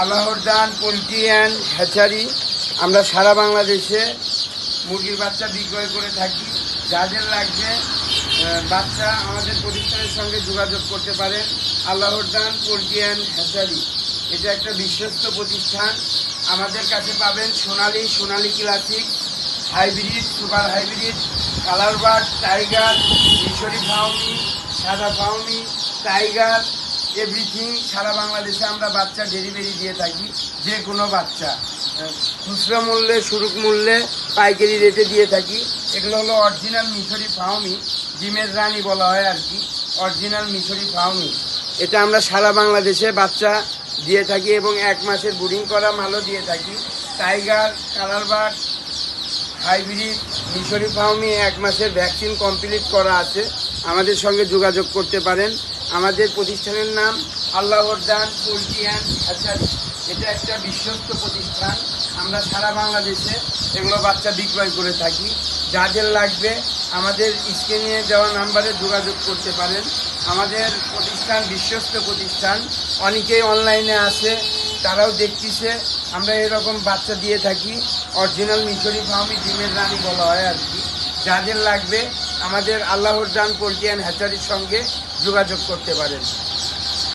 আল্লাহর দান poultry and hatchery. আমরা সারা বাংলাদেশে মুরগির বাচ্চা বিক্রয় করে থাকি। যাদের লাগবে বাচ্চা আমাদের প্রতিষ্ঠানের সঙ্গে যোগাযোগ করতে পারেন। আল্লাহর দান পোলট্রি অ্যান্ড হ্যাচারি, এটা একটা বিশ্বস্ত প্রতিষ্ঠান। আমাদের কাছে পাবেন Sonali classic, hybrid, super hybrid, colour bird, tiger, মিশরি ফাউমি, সাদা ফাউমি, টাইগার, এভরিথিং। সারা বাংলাদেশে আমরা বাচ্চা ডেলিভারি দিয়ে থাকি। যে কোনো বাচ্চা খুচরা মূল্যে, সুরুক মূল্যে, পাইকারি রেটে দিয়ে থাকি। এগুলো হলো অরিজিনাল মিশরি ফাউমি, ডিমের রানী বলা হয় আর কি, অরিজিনাল মিশরি ফাউমি। এটা আমরা সারা বাংলাদেশে বাচ্চা দিয়ে থাকি এবং 1 মাসের ব্রিডিং করা মালও দিয়ে থাকি। টাইগার, কালার বার্ড, হাইব্রিড, মিশরি ফাউমি 1 মাসের ভ্যাকসিন কমপ্লিট করা আছে। আমাদের সঙ্গে যোগাযোগ করতে পারেন। আমাদের প্রতিষ্ঠানের নাম আল্লাহর দান পোলট্রি অ্যান্ড হ্যাচারি। এটা একটা বিশ্বস্ত প্রতিষ্ঠান। আমরা সারা বাংলাদেশে এগুলো বাচ্চা বিক্রয় করে থাকি। যাদের লাগবে আমাদের স্ক্রিনে দেওয়া নাম্বারে যোগাযোগ করতে পারেন। আমাদের প্রতিষ্ঠান বিশ্বস্ত প্রতিষ্ঠান। অনেকেই অনলাইনে আসে, তারাও দেখতেছে আমরা এরকম বাচ্চা দিয়ে থাকি। অরিজিনাল মিশরি ফাউমি, ডিমের রানী বলা হয় আর কি। যাদের লাগবে আমাদের আল্লাহর দান পোলট্রি অ্যান্ড হ্যাচারির সঙ্গে যোগাযোগ করতে পারেন।